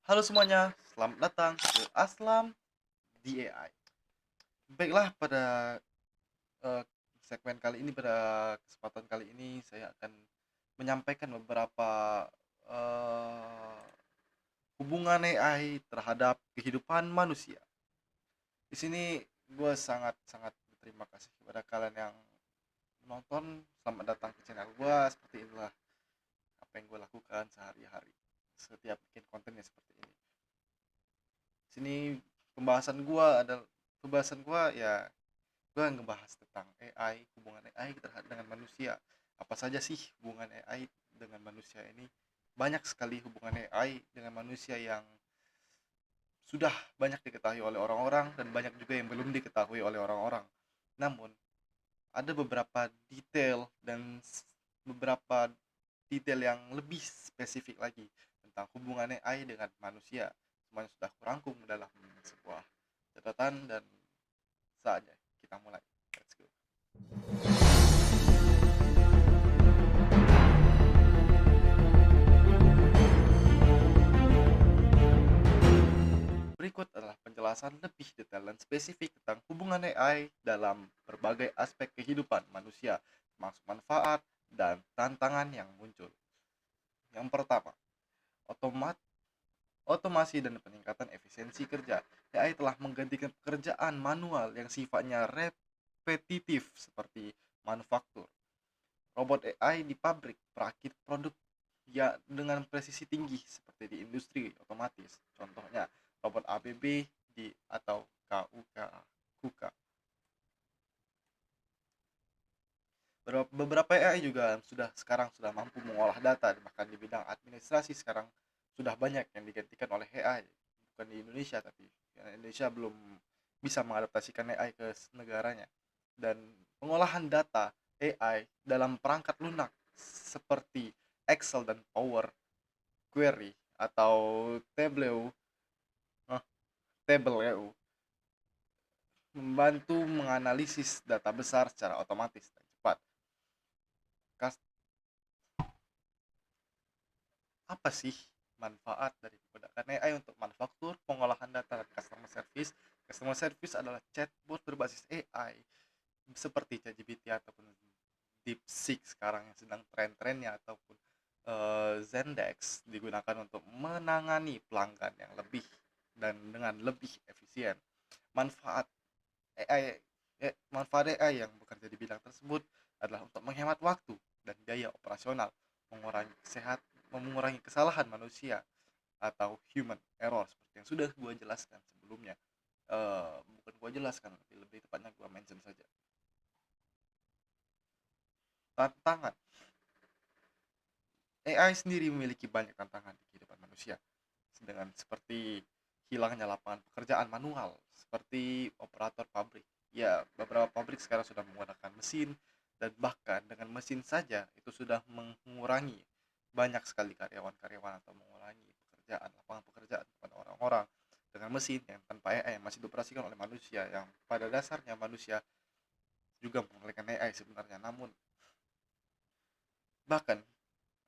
Halo semuanya, selamat datang ke Aslam di AI. Baiklah, pada eh, segmen kali ini, pada kesempatan kali ini saya akan menyampaikan beberapa eh, hubungan AI terhadap kehidupan manusia. Di sini gue sangat-sangat berterima kasih kepada kalian yang menonton. Selamat datang ke channel gue. Seperti inilah apa yang gue lakukan sehari-hari setiap bikin kontennya seperti ini. Sini pembahasan gua ya, gua ngebahas tentang AI, hubungan AI terhadap dengan manusia. Apa saja sih hubungan AI dengan manusia ini? Banyak sekali hubungan AI dengan manusia yang sudah banyak diketahui oleh orang-orang dan banyak juga yang belum diketahui oleh orang-orang. Namun, ada beberapa detail yang lebih spesifik lagi tentang hubungan AI dengan manusia. Semuanya sudah kurangkum dalam sebuah catatan dan saatnya kita mulai. Let's go. Berikut adalah penjelasan lebih detail dan spesifik tentang hubungan AI dalam berbagai aspek kehidupan manusia, termasuk manfaat dan tantangan yang muncul. Yang pertama, otomat otomasi dan peningkatan efisiensi kerja. AI telah menggantikan pekerjaan manual yang sifatnya repetitif seperti manufaktur. Robot AI di pabrik perakit produk ya dengan presisi tinggi seperti di industri otomatis. Contohnya robot ABB di atau KUKA. Beberapa AI juga sekarang sudah mampu mengolah data, bahkan di bidang administrasi sekarang sudah banyak yang digantikan oleh AI. Bukan di Indonesia, tapi Indonesia belum bisa mengadaptasikan AI ke negaranya. Dan pengolahan data AI dalam perangkat lunak seperti Excel dan Power Query atau Tableau, eh, Tableau membantu menganalisis data besar secara otomatis dan cepat. Apa sih manfaat dari menggunakan AI untuk manufaktur, pengolahan data, dan customer service? Customer service adalah chatbot berbasis AI seperti ChatGPT ataupun DeepSeek sekarang yang sedang tren-trennya, ataupun Zendesk digunakan untuk menangani pelanggan yang lebih dan dengan lebih efisien. Manfaat AI Manfaat AI yang bekerja di bidang tersebut adalah untuk menghemat waktu dan biaya operasional, mengurangi kesehat, mengurangi kesalahan manusia atau human error seperti yang sudah gue jelaskan sebelumnya. Bukan gue jelaskan, lebih tepatnya gue mention saja. Tantangan AI sendiri memiliki banyak tantangan di kehidupan manusia, dengan seperti hilangnya lapangan pekerjaan manual seperti operator pabrik. Ya, beberapa pabrik sekarang sudah menggunakan mesin, dan bahkan dengan mesin saja itu sudah mengurangi banyak sekali karyawan-karyawan atau mengurangi lapangan pekerjaan kepada orang-orang. Dengan mesin yang tanpa AI yang masih dioperasikan oleh manusia, yang pada dasarnya manusia juga menggunakan AI sebenarnya. Namun bahkan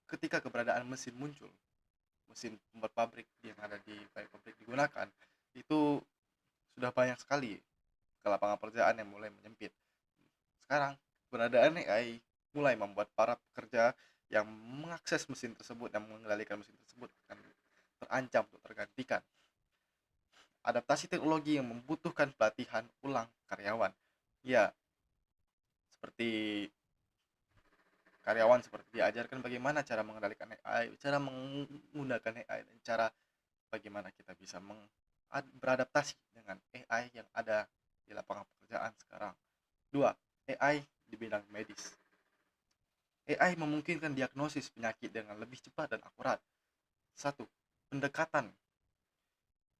ketika keberadaan mesin muncul, mesin pembuat pabrik yang ada di pabrik digunakan, itu sudah banyak sekali ke lapangan pekerjaan yang mulai menyempit. Sekarang keberadaan AI mulai membuat para pekerja yang mengakses mesin tersebut dan mengendalikan mesin tersebut akan terancam untuk tergantikan. Adaptasi teknologi yang membutuhkan pelatihan ulang karyawan. Ya, seperti seperti diajarkan bagaimana cara mengendalikan AI, cara menggunakan AI, dan cara bagaimana kita bisa beradaptasi dengan AI yang ada di lapangan pekerjaan sekarang. Dua, AI di bidang medis. AI memungkinkan diagnosis penyakit dengan lebih cepat dan akurat. Satu, pendekatan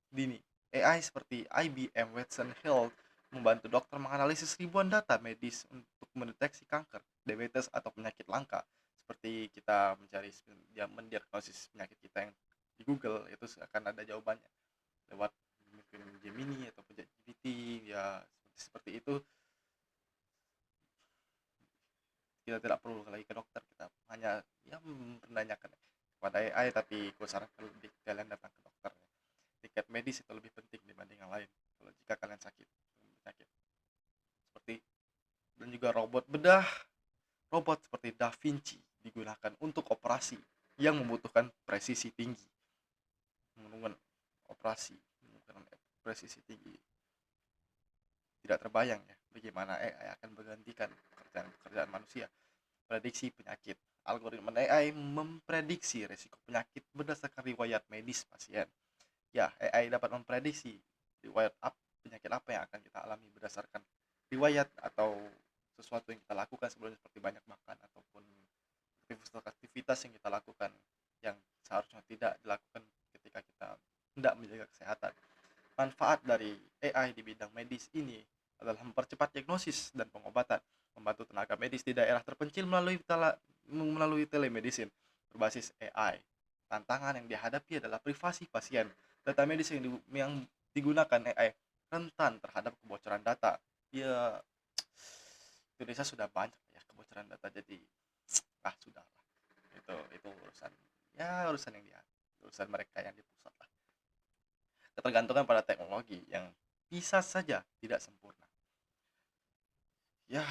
dini. AI seperti IBM Watson Health membantu dokter menganalisis ribuan data medis untuk mendeteksi kanker, diabetes, atau penyakit langka. Seperti kita mendiagnosis penyakit kita yang di Google, itu akan ada jawabannya lewat mungkin Gemini atau ChatGPT, ya seperti itu. Kita tidak perlu lagi ke dokter, kita hanya menanyakan kepada AI, tapi gue sarankan lebih kalian datang ke dokter. medis itu lebih penting dibanding yang lain. Kalau jika kalian sakit, penyakit seperti dan juga robot bedah, robot seperti Da Vinci digunakan untuk operasi yang membutuhkan presisi tinggi, menggunakan operasi menggunakan presisi tinggi. Tidak terbayang ya bagaimana AI akan menggantikan pekerjaan manusia. Prediksi penyakit. Algoritma AI memprediksi risiko penyakit berdasarkan riwayat medis pasien. Ya, AI dapat memprediksi riwayat penyakit apa yang akan kita alami berdasarkan riwayat atau sesuatu yang kita lakukan sebelumnya, seperti banyak makan ataupun aktivitas yang kita lakukan yang seharusnya tidak dilakukan ketika kita tidak menjaga kesehatan. Manfaat dari AI di bidang medis ini adalah mempercepat diagnosis dan pengobatan, membantu tenaga medis di daerah terpencil melalui telemedicine berbasis AI. Tantangan yang dihadapi adalah privasi pasien. Data medis yang digunakan AI rentan terhadap kebocoran data. Ya, Indonesia sudah banyak ya kebocoran data, jadi sudah lah. Itu urusan yang dia, urusan mereka yang di pusat lah. Ketergantungan pada teknologi yang bisa saja tidak sempurna. Ya,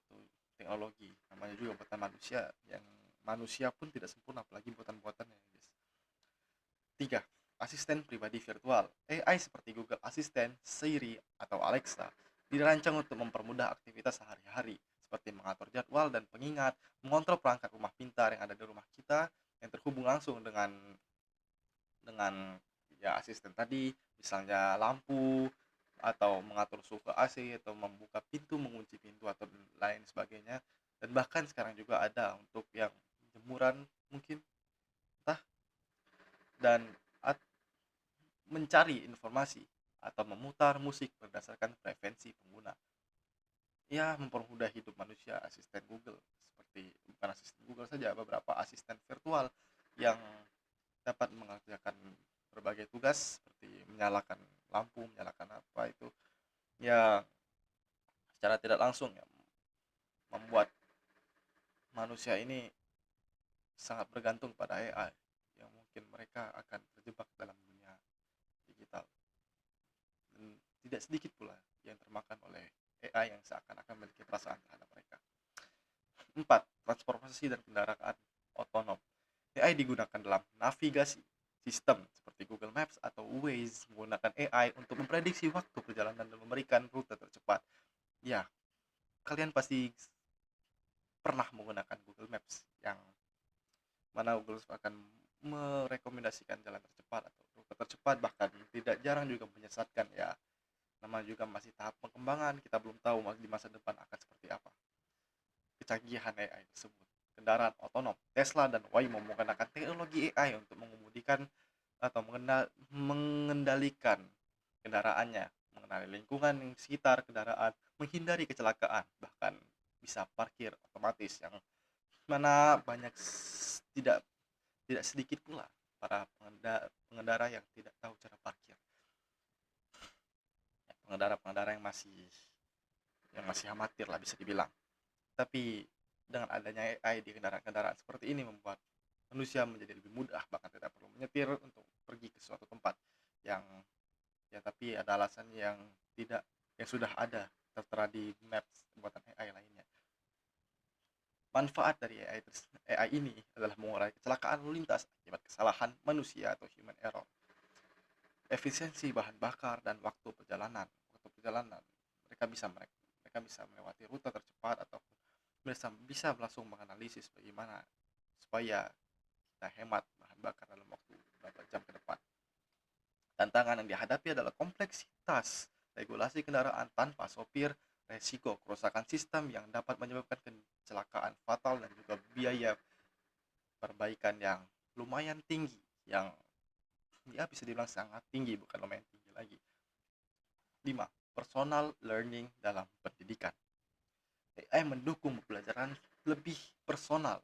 itu teknologi namanya juga buatan manusia, yang manusia pun tidak sempurna, apalagi buatan-buatannya, guys. 3. Asisten pribadi virtual. AI seperti Google Assistant, Siri, atau Alexa dirancang untuk mempermudah aktivitas sehari-hari, seperti mengatur jadwal dan pengingat, mengontrol perangkat rumah pintar yang ada di rumah kita, yang terhubung langsung dengan ya asisten tadi, misalnya lampu atau mengatur suhu AC atau membuka pintu, mengunci pintu atau lain sebagainya. Dan bahkan sekarang juga ada untuk yang jemuran mungkin, entah, dan mencari informasi atau memutar musik berdasarkan preferensi pengguna. Ya, mempermudah hidup manusia. Asisten Google, seperti bukan asisten Google saja, beberapa asisten virtual yang dapat mengerjakan berbagai tugas seperti menyalakan lampu, menyalakan apa itu, ya secara tidak langsung ya membuat manusia ini sangat bergantung pada AI, yang mungkin mereka akan terjebak dalam dunia digital. Dan tidak sedikit pula yang termakan oleh AI yang seakan-akan memiliki perasaan terhadap mereka. 4. Transportasi dan kendaraan otonom. AI digunakan dalam navigasi. Sistem seperti Google Maps atau Waze menggunakan AI untuk memprediksi waktu perjalanan dan memberikan rute tercepat. Ya, kalian pasti pernah menggunakan Google Maps, yang mana Google akan merekomendasikan jalan tercepat atau rute tercepat, bahkan tidak jarang juga menyesatkan ya. Nama juga masih tahap pengembangan, kita belum tahu di masa depan akan seperti apa kecanggihan AI tersebut. Kendaraan otonom. Tesla dan Waymo menggunakan teknologi AI untuk mengemudikan atau mengendalikan kendaraannya, mengenali lingkungan yang sekitar kendaraan, menghindari kecelakaan, bahkan bisa parkir otomatis, yang mana banyak tidak tidak sedikit pula para pengendara yang tidak tahu cara parkir. Pengendara-pengendara yang masih amatir lah bisa dibilang. Tapi dengan adanya AI di kendaraan-kendaraan seperti ini membuat manusia menjadi lebih mudah, bahkan tidak perlu menyetir untuk pergi ke suatu tempat yang ya, tapi ada alasan yang tidak, yang sudah ada tertera di maps buatan AI lainnya. Manfaat dari AI ini adalah mengurangi kecelakaan lalu lintas akibat kesalahan manusia atau human error. Efisiensi bahan bakar dan waktu perjalanan. Mereka bisa melewati rute tercepat ataupun bisa langsung menganalisis bagaimana supaya kita hemat bahan bakar dalam waktu beberapa jam ke depan. Tantangan yang dihadapi adalah kompleksitas regulasi kendaraan tanpa sopir, resiko kerusakan sistem yang dapat menyebabkan kecelakaan fatal, dan juga biaya perbaikan yang lumayan tinggi, yang ya bisa dibilang sangat tinggi, bukan lumayan tinggi lagi. 5. Personal learning dalam pendidikan. AI mendukung pembelajaran lebih personal.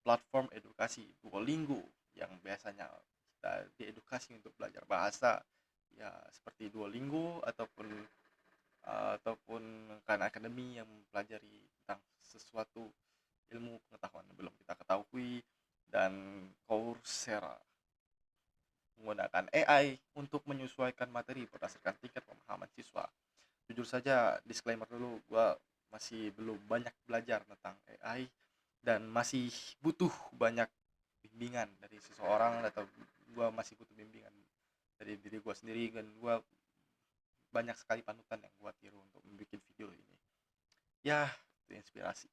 Platform edukasi Duolingo yang biasanya kita diedukasi untuk belajar bahasa, ya seperti Duolingo ataupun Khan Academy yang mempelajari tentang sesuatu ilmu pengetahuan yang belum kita ketahui, dan Coursera menggunakan AI untuk menyesuaikan materi berdasarkan tingkat pemahaman siswa. Jujur saja, disclaimer dulu, gua masih belum banyak belajar tentang AI dan masih butuh banyak bimbingan dari seseorang, atau gua masih butuh bimbingan dari diri gua sendiri, dan gua banyak sekali panutan yang gua tiru untuk membuat video ini. Ya, itu inspirasi.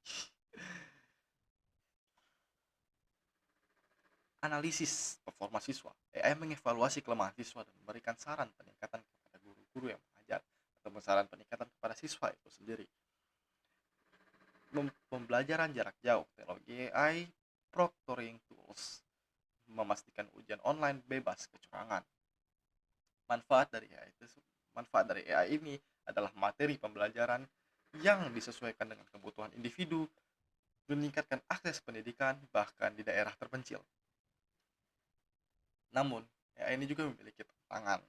Analisis performa siswa. AI mengevaluasi kelemahan siswa dan memberikan saran peningkatan kepada guru-guru yang mengajar, atau saran peningkatan kepada siswa itu sendiri. Pembelajaran jarak jauh, teknologi AI, proctoring tools, memastikan ujian online bebas kecurangan. Manfaat dari AI itu, manfaat dari AI ini adalah materi pembelajaran yang disesuaikan dengan kebutuhan individu, meningkatkan akses pendidikan bahkan di daerah terpencil. Namun, AI ini juga memiliki tantangan.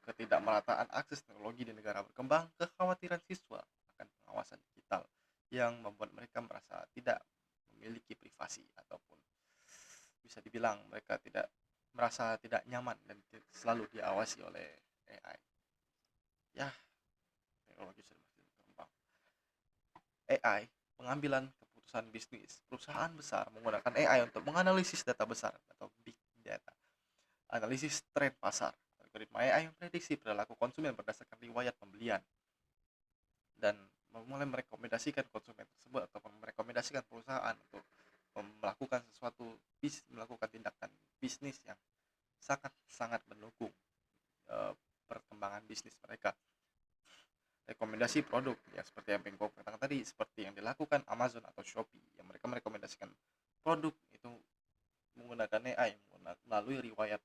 Ketidakmerataan akses teknologi di negara berkembang, kekhawatiran siswa akan pengawasan digital yang membuat mereka merasa tidak memiliki privasi, ataupun bisa dibilang mereka tidak merasa tidak nyaman dan selalu diawasi oleh AI. Ya, teknologi sudah makin berkembang. AI, pengambilan keputusan bisnis. Perusahaan besar menggunakan AI untuk menganalisis data besar atau big data. Analisis tren pasar. Algoritma AI memprediksi perilaku konsumen berdasarkan riwayat pembelian dan mulai merekomendasikan konsumen tersebut ataupun merekomendasikan perusahaan untuk melakukan sesuatu, melakukan tindakan bisnis yang sangat mendukung eh, perkembangan bisnis mereka. Rekomendasi produk ya, seperti yang Bengkok katakan tadi, seperti yang dilakukan Amazon atau Shopee, yang mereka merekomendasikan produk itu menggunakan AI melalui riwayat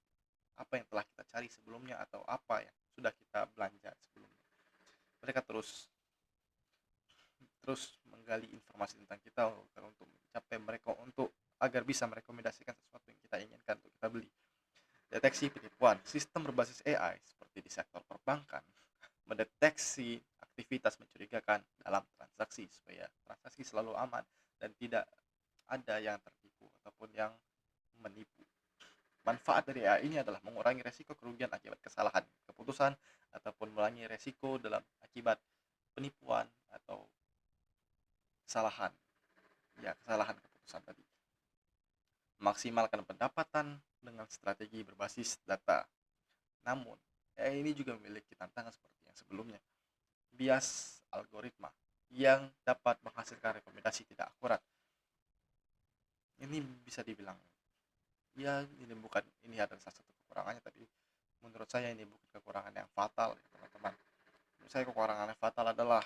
apa yang telah kita cari sebelumnya atau apa yang sudah kita belanja sebelumnya. Mereka terus menggali informasi tentang kita untuk mencapai mereka, untuk agar bisa merekomendasikan sesuatu yang kita inginkan untuk kita beli. Deteksi penipuan. Sistem berbasis AI seperti di sektor perbankan mendeteksi aktivitas mencurigakan dalam transaksi supaya transaksi selalu aman dan tidak ada yang tertipu ataupun yang menipu. Manfaat dari AI ini adalah mengurangi resiko kerugian akibat kesalahan keputusan, ataupun mengurangi resiko dalam akibat penipuan atau kesalahan keputusan tadi. Maksimalkan pendapatan dengan strategi berbasis data. Namun, AI ini juga memiliki tantangan seperti yang sebelumnya. Bias algoritma yang dapat menghasilkan rekomendasi tidak akurat. Ini bisa dibilang, ya ini adalah salah satu kekurangannya, tapi menurut saya ini bukan kekurangan yang fatal ya teman-teman. Menurut saya kekurangan yang fatal adalah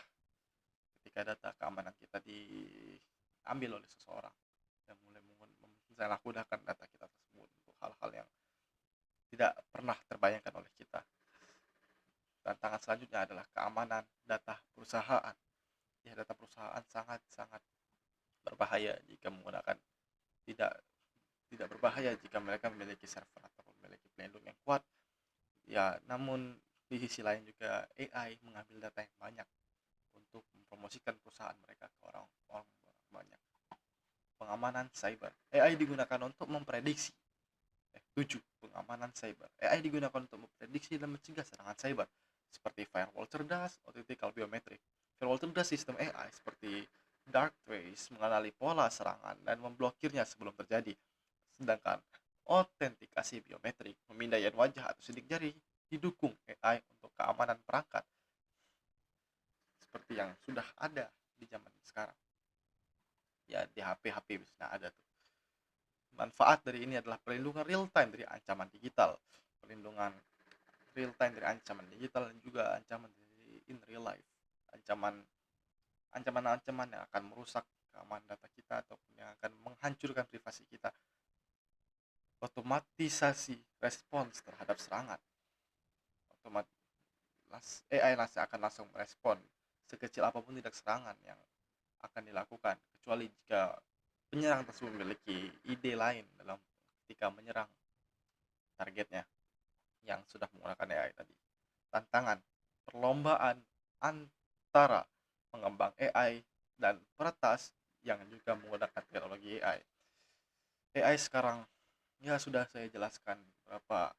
ketika data keamanan kita diambil oleh seseorang yang mulai menyalahgunakan data kita tersebut untuk hal-hal yang tidak pernah terbayangkan oleh kita. Tantangan selanjutnya adalah keamanan data perusahaan. Ya, data perusahaan sangat berbahaya jika menggunakan tidak tidak berbahaya jika mereka memiliki server atau memiliki pelindung yang kuat. Ya, namun di sisi lain juga AI mengambil data yang banyak untuk mempromosikan perusahaan mereka ke orang-orang banyak. Pengamanan cyber. AI digunakan untuk memprediksi. 7. Pengamanan cyber. AI digunakan untuk memprediksi dan mencegah serangan cyber seperti firewall cerdas, optical biometrik. Firewall cerdas sistem AI seperti dark trace mengenali pola serangan dan memblokirnya sebelum terjadi. Sedangkan autentikasi biometrik, pemindaian wajah atau sidik jari, didukung AI untuk keamanan perangkat seperti yang sudah ada di zaman sekarang. Ya, di HP-HP sudah ada tuh. Manfaat dari ini adalah perlindungan real time dari ancaman digital, perlindungan real time dari ancaman digital, dan juga ancaman dari in real life, ancaman yang akan merusak keamanan data kita ataupun yang akan menghancurkan privasi kita. Otomatisasi respons terhadap serangan. AI akan langsung merespon sekecil apapun tindak serangan yang akan dilakukan, kecuali jika penyerang tersebut memiliki ide lain dalam ketika menyerang targetnya yang sudah menggunakan AI tadi. Tantangan perlombaan antara pengembang AI dan peretas yang juga menggunakan teknologi AI. AI sekarang, ya sudah saya jelaskan beberapa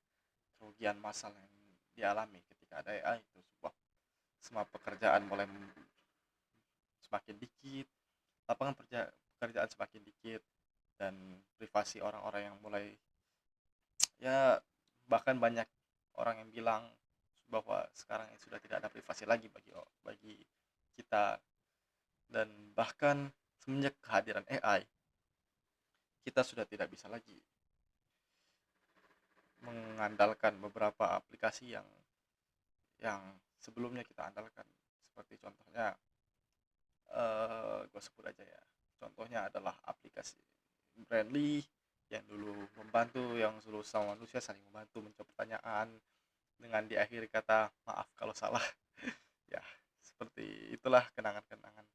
kerugian massal yang dialami ketika ada AI itu semua pekerjaan mulai semakin dikit, pekerjaan semakin dikit, dan privasi orang-orang yang mulai, ya, bahkan banyak orang yang bilang bahwa sekarang ini sudah tidak ada privasi lagi bagi kita. Dan bahkan semenjak kehadiran AI, kita sudah tidak bisa lagi mengandalkan beberapa aplikasi yang sebelumnya kita andalkan. Seperti contohnya, gue sebut aja ya, contohnya adalah aplikasi Brandly yang dulu membantu, yang seluruh sama manusia saling membantu menjawab pertanyaan dengan diakhiri kata maaf kalau salah. Ya, seperti itulah kenangan-kenangan.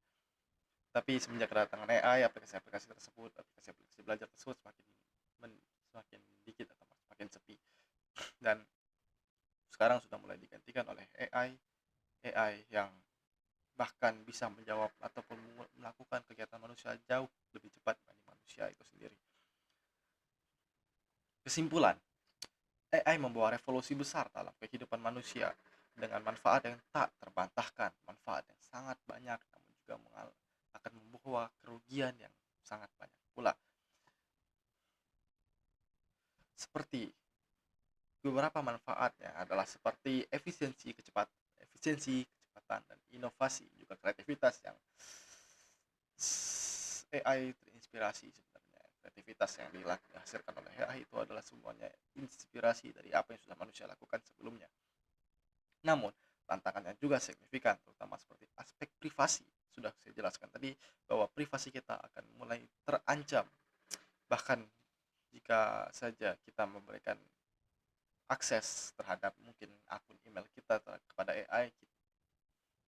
Tapi semenjak kedatangan AI, aplikasi-aplikasi belajar tersebut semakin dikit atau semakin sepi, dan sekarang sudah mulai digantikan oleh AI yang bahkan bisa menjawab ataupun melakukan kegiatan manusia jauh lebih cepat dibanding manusia itu sendiri. Kesimpulan, AI membawa revolusi besar dalam kehidupan manusia dengan manfaat yang tak terbantahkan, manfaat yang sangat banyak, namun juga akan membawa kerugian yang sangat banyak pula. Seperti beberapa manfaatnya adalah seperti kecepatan dan inovasi, juga kreativitas yang AI terinspirasi sebenarnya. Kreativitas yang dihasilkan oleh AI itu adalah semuanya inspirasi dari apa yang sudah manusia lakukan sebelumnya. Namun, tantangannya juga signifikan, terutama seperti aspek privasi. Sudah saya jelaskan tadi bahwa privasi kita akan mulai terancam. Bahkan jika saja kita memberikan akses terhadap mungkin akun email kita kepada AI,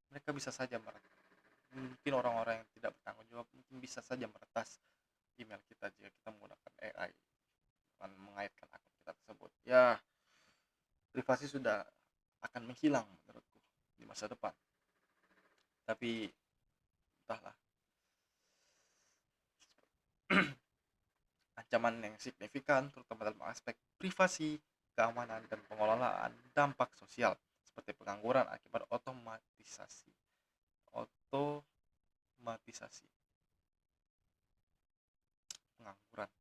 mereka bisa saja mungkin orang-orang yang tidak bertanggung jawab mungkin bisa saja meretas email kita jika kita menggunakan AI dengan mengaitkan akun kita tersebut. Ya, privasi sudah akan menghilang menurutku di masa depan. Tapi entahlah, ancaman yang signifikan terutama dalam aspek privasi, keamanan, dan pengelolaan dampak sosial seperti pengangguran akibat otomatisasi. Pengangguran.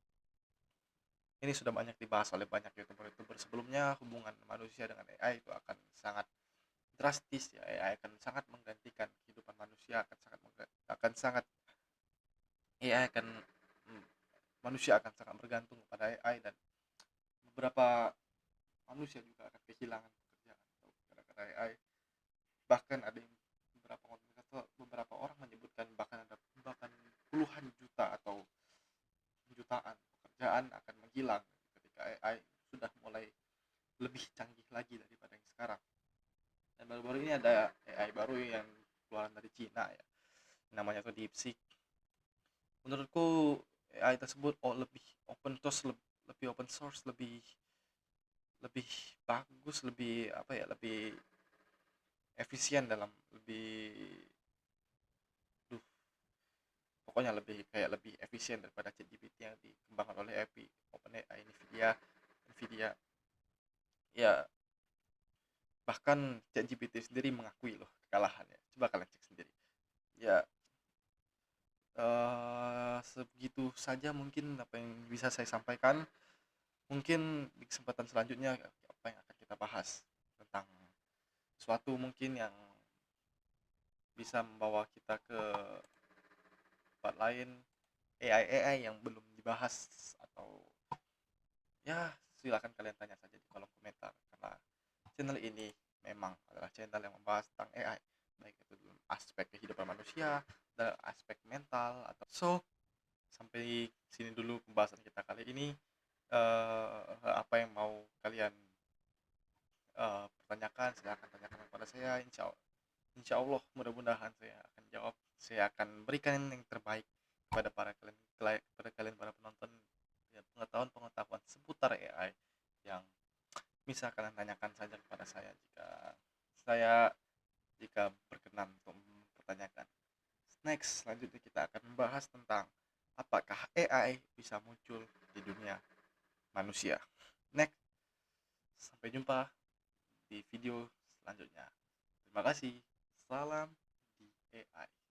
Ini sudah banyak dibahas oleh banyak YouTuber sebelumnya. Hubungan manusia dengan AI itu akan sangat drastis ya. AI akan sangat menggantikan kehidupan manusia, AI akan manusia akan sangat bergantung kepada AI, dan beberapa manusia juga akan kehilangan pekerjaan gara-gara AI. Bahkan ada yang beberapa orang menyebutkan bahkan puluhan juta atau jutaan pekerjaan akan menghilang ketika AI sudah mulai lebih canggih lagi daripada yang sekarang. Dan baru-baru ini ada AI baru yang keluaran dari Cina ya, namanya tuh DeepSeek. Menurutku AI tersebut lebih open source, lebih bagus, lebih efisien dalam pokoknya lebih efisien daripada ChatGPT yang dikembangkan oleh OpenAI, Nvidia. Ya, bahkan ChatGPT sendiri mengakui loh kekalahannya. Coba kalian cek sendiri. Ya, sebegitu saja mungkin apa yang bisa saya sampaikan. Mungkin di kesempatan selanjutnya apa yang akan kita bahas tentang suatu mungkin yang bisa membawa kita ke tempat lain, AI yang belum dibahas, atau ya silakan kalian tanya saja di kolom komentar, karena channel ini memang adalah channel yang membahas tentang AI, baik itu dalam aspek kehidupan manusia, dalam aspek mental, sampai sini dulu pembahasan kita kali ini. Apa yang mau kalian pertanyakan, silahkan tanyakan kepada saya. Insya Allah mudah-mudahan saya akan berikan yang terbaik kepada kalian para penonton, ya, pengetahuan seputar AI yang bisa kalian tanyakan saja kepada saya jika berkenan untuk mempertanyakan. Next, selanjutnya kita akan membahas tentang apakah AI bisa muncul di dunia manusia. Next, Sampai jumpa di video selanjutnya. Terima kasih. Salam di AI.